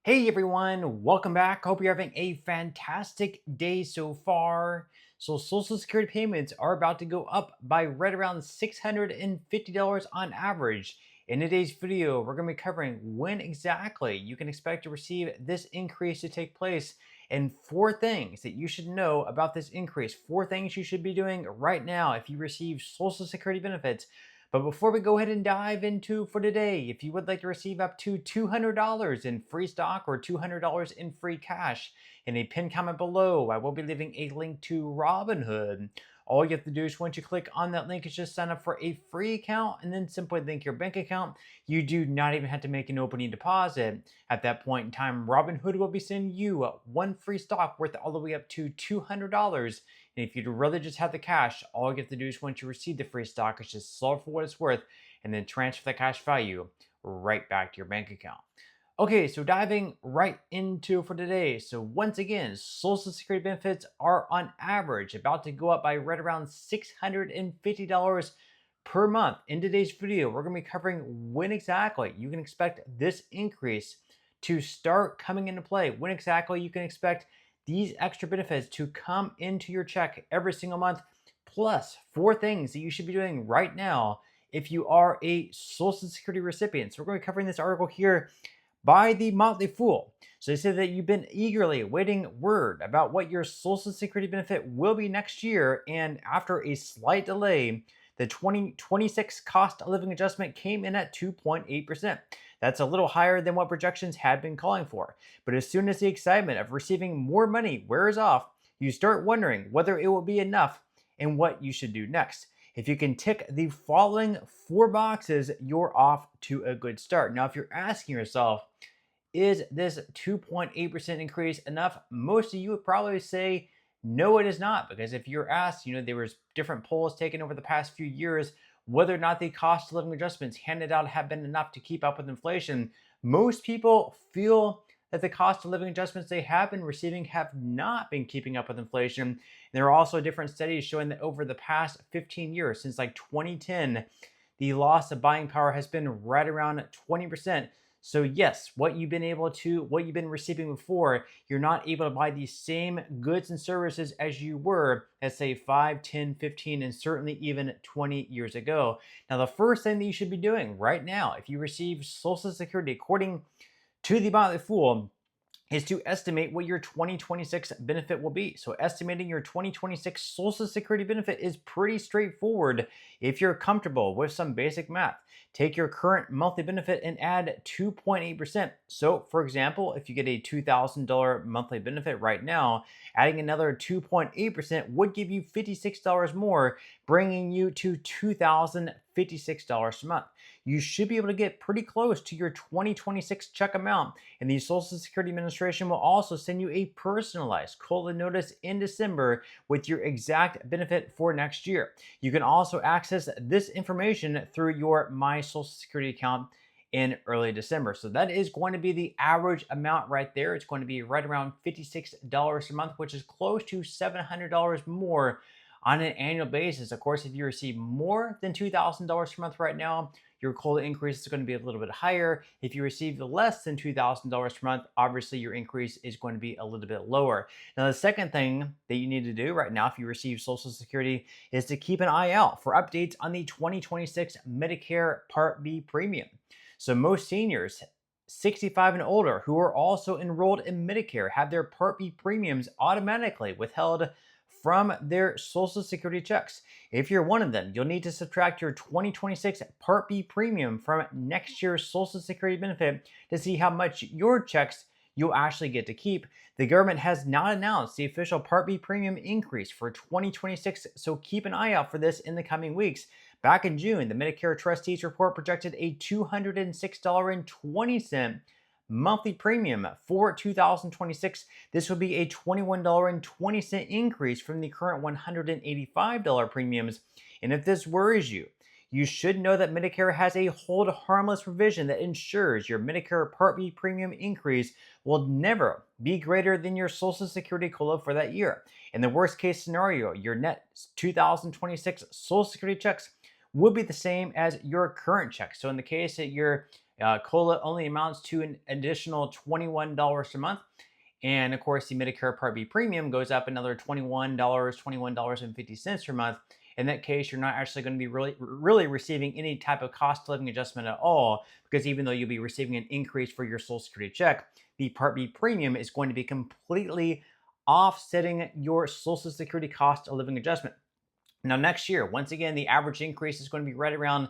Hey everyone, welcome back. Hope you're having a fantastic day so far. So, Social Security payments are about to go up by right around $650 on average. In today's video, we're going to be covering when exactly you can expect to receive this increase to take place and four things that you should know about this increase. Four things you should be doing right now if you receive Social Security benefits. But before we go ahead and dive into for today, if you would like to receive up to $200 in free stock or $200 in free cash, in a pinned comment below, I will be leaving a link to Robinhood. All you have to do is once you click on that link is just sign up for a free account and then simply link your bank account. You do not even have to make an opening deposit. At that point in time, Robinhood will be sending you one free stock worth all the way up to $200. And if you'd really just have the cash, all you have to do is once you receive the free stock is just sell it for what it's worth and then transfer the cash value right back to your bank account. Okay, so diving right into for today. So once again, Social Security benefits are on average about to go up by right around $650 per month. In today's video, we're going to be covering when exactly you can expect this increase to start coming into play, when exactly you can expect these extra benefits to come into your check every single month, plus four things that you should be doing right now if you are a Social Security recipient. So we're going to be covering this article here by the Motley Fool. So they say that you've been eagerly awaiting word about what your Social Security benefit will be next year, and after a slight delay, the 2026 cost of living adjustment came in at 2.8%. That's a little higher than what projections had been calling for. But as soon as the excitement of receiving more money wears off, you start wondering whether it will be enough and what you should do next. If you can tick the following four boxes, you're off to a good start. Now, if you're asking yourself, is this 2.8% increase enough? Most of you would probably say, no, it is not. Because if you're asked, there was different polls taken over the past few years, whether or not the cost of living adjustments handed out have been enough to keep up with inflation. Most people feel that the cost of living adjustments they have been receiving have not been keeping up with inflation. And there are also different studies showing that over the past 15 years, since like 2010, the loss of buying power has been right around 20%. So yes, what you've been receiving before, you're not able to buy the same goods and services as you were, let's say 5, 10, 15, and certainly even 20 years ago. Now, the first thing that you should be doing right now, if you receive Social Security, according to the Motley Fool, is to estimate what your 2026 benefit will be. So estimating your 2026 Social Security benefit is pretty straightforward if you're comfortable with some basic math. Take your current monthly benefit and add 2.8%. So for example, if you get a $2,000 monthly benefit right now, adding another 2.8% would give you $56 more, bringing you to $2,056 a month. You should be able to get pretty close to your 2026 check amount, and the Social Security Administration will also send you a personalized COLA notice in December with your exact benefit for next year. You can also access this information through your My Social Security account in early December. So that is going to be the average amount right there. It's going to be right around $56 a month, which is close to $700 more on an annual basis. Of course, if you receive more than $2,000 per month right now, your COLA increase is going to be a little bit higher. If you receive less than $2,000 per month, obviously your increase is going to be a little bit lower. Now, the second thing that you need to do right now if you receive Social Security is to keep an eye out for updates on the 2026 Medicare Part B premium. So most seniors 65 and older who are also enrolled in Medicare have their Part B premiums automatically withheld from their Social Security checks. If you're one of them, you'll need to subtract your 2026 Part B premium from next year's Social Security benefit to see how much your checks you'll actually get to keep. The government has not announced the official Part B premium increase for 2026, so keep an eye out for this in the coming weeks. Back in June, the Medicare Trustees Report projected a $206.20 monthly premium for 2026. This would be a $21.20 increase from the current $185 premiums. And if this worries you, you should know that Medicare has a hold harmless provision that ensures your Medicare Part B premium increase will never be greater than your Social Security COLA for that year. In the worst case scenario, your net 2026 Social Security checks would be the same as your current check. So in the case that your COLA only amounts to an additional $21 a month. And of course, the Medicare Part B premium goes up another $21.50 per month. In that case, you're not actually going to be really receiving any type of cost of living adjustment at all, because even though you'll be receiving an increase for your Social Security check, the Part B premium is going to be completely offsetting your Social Security cost of living adjustment. Now, next year, once again, the average increase is going to be right around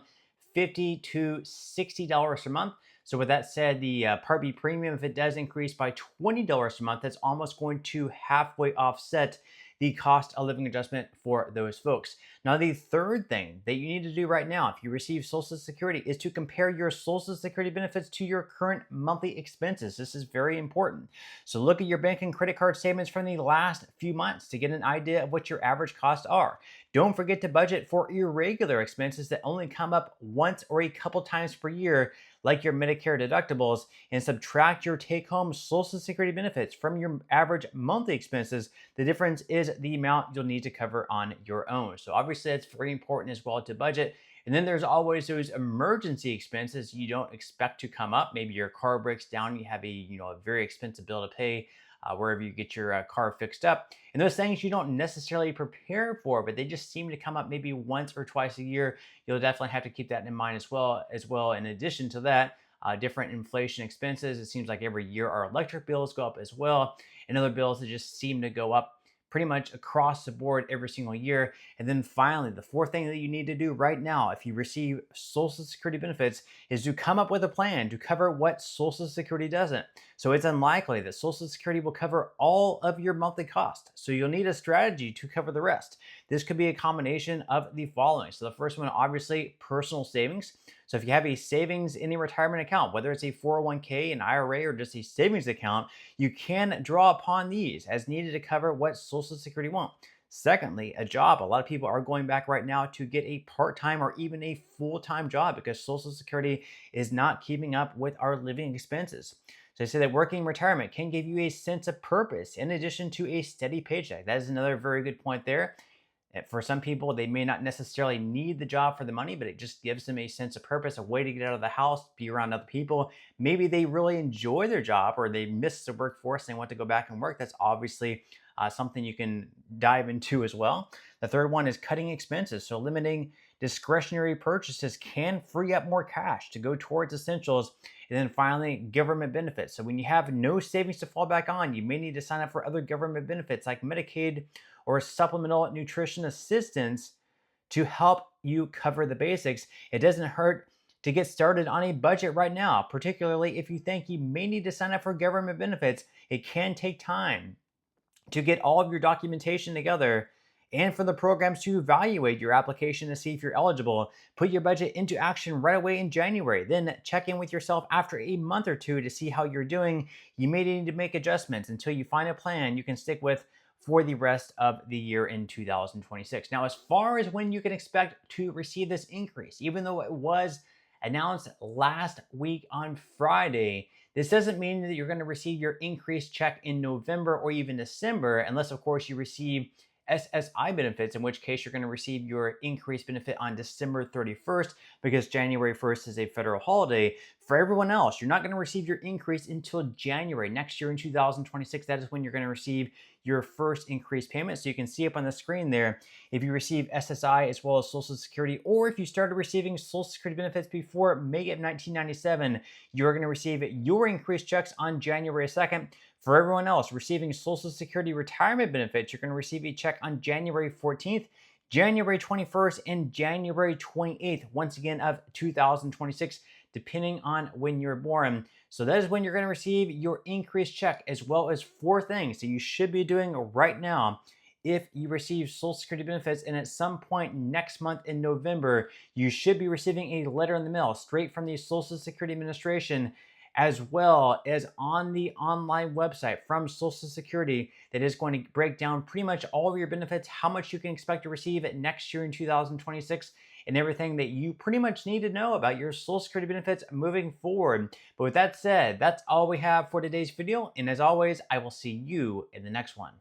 $50 to $60 a month. So, with that said, the Part B premium, if it does increase by $20 a month, that's almost going to halfway offset the cost of living adjustment for those folks. Now, the third thing that you need to do right now, if you receive Social Security, is to compare your Social Security benefits to your current monthly expenses. This is very important. So, look at your bank and credit card statements from the last few months to get an idea of what your average costs are. Don't forget to budget for irregular expenses that only come up once or a couple times per year, like your Medicare deductibles, and subtract your take home Social Security benefits from your average monthly expenses. The difference is the amount you'll need to cover on your own. So, obviously, it's very important as well to budget. And then there's always those emergency expenses you don't expect to come up. Maybe your car breaks down, you have a very expensive bill to pay. Wherever you get your car fixed up. And those things you don't necessarily prepare for, but they just seem to come up maybe once or twice a year. You'll definitely have to keep that in mind as well. In addition to that, different inflation expenses. It seems like every year our electric bills go up as well, and other bills that just seem to go up pretty much across the board every single year. And then finally, the fourth thing that you need to do right now, if you receive Social Security benefits, is to come up with a plan to cover what Social Security doesn't. So it's unlikely that Social Security will cover all of your monthly costs. So you'll need a strategy to cover the rest. This could be a combination of the following. So the first one, obviously, personal savings. So if you have a savings in a retirement account, whether it's a 401k, an IRA, or just a savings account, you can draw upon these as needed to cover what Social Security won't. Secondly, a job. A lot of people are going back right now to get a part-time or even a full-time job because Social Security is not keeping up with our living expenses. So I say that working retirement can give you a sense of purpose in addition to a steady paycheck. That is another very good point there. For some people, they may not necessarily need the job for the money, but it just gives them a sense of purpose, a way to get out of the house, be around other people. Maybe they really enjoy their job or they miss the workforce and they want to go back and work. That's obviously something you can dive into as well. The third one is cutting expenses. So limiting discretionary purchases can free up more cash to go towards essentials. And then finally, government benefits. So when you have no savings to fall back on, you may need to sign up for other government benefits like Medicaid or supplemental nutrition assistance to help you cover the basics. It doesn't hurt to get started on a budget right now, particularly if you think you may need to sign up for government benefits. It can take time to get all of your documentation together and for the programs to evaluate your application to see if you're eligible. Put your budget into action right away in January. Then check in with yourself after a month or two to see how you're doing. You may need to make adjustments until you find a plan you can stick with for the rest of the year in 2026. Now, as far as when you can expect to receive this increase, even though it was announced last week on Friday, this doesn't mean that you're going to receive your increased check in November or even December, unless, of course, you receive SSI benefits, in which case you're going to receive your increased benefit on December 31st because January 1st is a federal holiday. For everyone else, you're not going to receive your increase until January next year in 2026. That is when you're going to receive your first increased payment. So you can see up on the screen there, if you receive SSI as well as Social Security, or if you started receiving Social Security benefits before May of 1997, you're going to receive your increased checks on January 2nd. For everyone else receiving Social Security retirement benefits, you're going to receive a check on January 14th, January 21st, and January 28th, once again of 2026, depending on when you're born. So that is when you're going to receive your increased check, as well as four things that you should be doing right now if you receive Social Security benefits. And at some point next month in November, you should be receiving a letter in the mail straight from the Social Security Administration, as well as on the online website from Social Security, that is going to break down pretty much all of your benefits, how much you can expect to receive next year in 2026, and everything that you pretty much need to know about your Social Security benefits moving forward. But with that said, that's all we have for today's video. And as always, I will see you in the next one.